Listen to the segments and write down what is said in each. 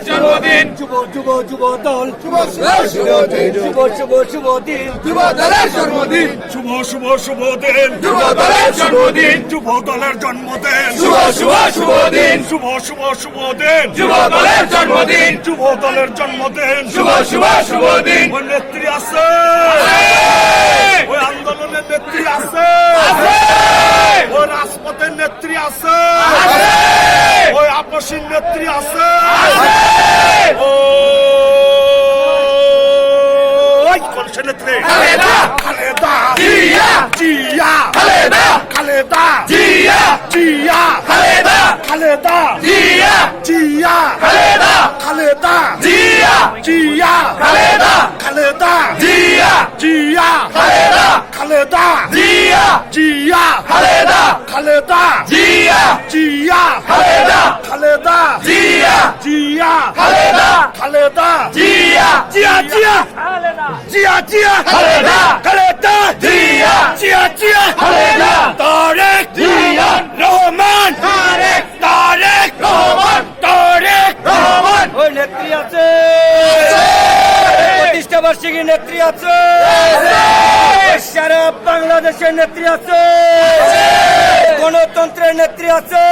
জন্মদিন যুব যুব যুব দল শুভ শুভ দিন শুভ শুভ শুভ দিন যুব দলের জন্মদিন শুভ শুভ শুভ দিন যুব দলের জন্মদিন যুব দলের জন্মদিন শুভ শুভ শুভ দিন শুভ শুভ শুভ দিন যুব দলের জন্মদিন যুব দলের জন্মদিন শুভ শুভ শুভ দিন ওই নেত্রী আছে ওই আন্দোলনের নেত্রী আছে ওই রাজপথের নেত্রী আছে ওই আপসীর নেত্রী আছে ওই কোন সে নেত্রী খালেদা খালেদা জিয়া জিয়া খালেদা খালেদা জিয়া জিয়া খালেদা খালেদা জিয়া জিয়া খালেদা খালেদা জিয়া জিয়া খালেদা খালেদা জিয়া জিয়া খালেদা খালেদা জিয়া জিয়া খালেদা খালেদা জিয়া জিয়া খালেদা খালেদা জিয়া জিয়া খালেদা খালেদা জিয়া জিয়া জিয়া জিয়া জিয়া খালেদা খালেদা জিয়া জিয়া জিয়া খালেদা তারেক জিয়া রহমান তারেক তারেক রহমান তারেক রহমান ওই নেত্রী আছে প্রতিষ্ঠা বার্ষিকী নেত্রী আছে সারা বাংলাদেশের নেত্রী আছে গণতন্ত্রের নেত্রী আছে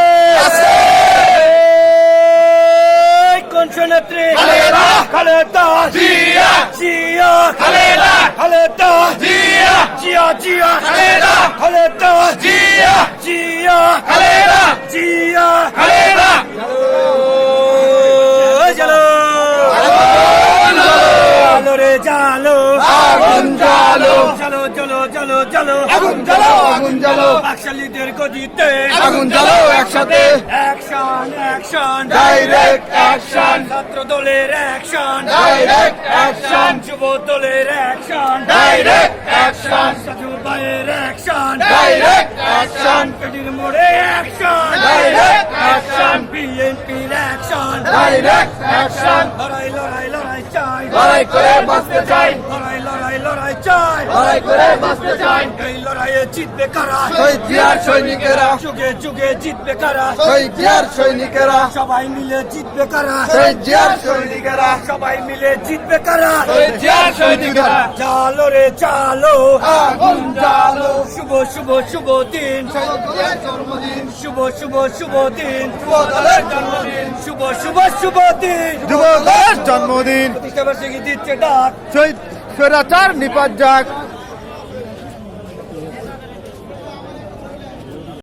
কোন সে নেত্রী খালেদা খালেদা জিয়া জিয়া খালেদা খালেদা জিয়া জিয়া জিয়া খালেদা খালেদা জিয়া জিয়া খালেদা জিয়া খালেদা চলো জালো রে জালো আগুন জ্বালো চলো চলো চলো চলো আগুন জ্বালো আগুন জ্বালো বাকশালীদের গদিতে আগুন জ্বালো একসাথে অ্যাকশন অ্যাকশন ডাইরেক্ট অ্যাকশন ছাত্র দলের অ্যাকশন ডাইরেক্ট অ্যাকশন যুব দলের অ্যাকশন ডাইরেক্ট অ্যাকশন সাধু ভাইয়ের অ্যাকশন ডাইরেক্ট অ্যাকশন পেটির মোড়ে অ্যাকশন ডাইরেক্ট অ্যাকশন বিএনপির অ্যাকশন ডাইরেক্ট অ্যাকশন লড়াই লড়াই লড়াই চাই লড়াই করে বাঁচতে চাই লড়াই লড়াই লড়াই চাই লড়াই করে বাঁচতে চাই এই লড়াইয়ে জিতবে কারা শহীদ জিয়ার সৈনিকেরা যুগে যুগে জিতবে কারা শহীদ জিয়ার সৈনিকেরা সবাই মিলে জিতবে কারা শহীদ জিয়ার সৈনিকেরা সবাই মিলে জিতবে কারা শহীদ জিয়ার সৈনিকেরা চালো রে চালো আগুন জ্বালো শুভ শুভ শুভ দিন জন্মদিন শুভ শুভ শুভ দিন যুব দলের জন্মদিন শুভ শুভ শুভ দিন যুব দলের জন্মদিন প্রতিষ্ঠা বার্ষিকী দিচ্ছে ডাক শহীদ স্বৈরাচার নিপাত যাক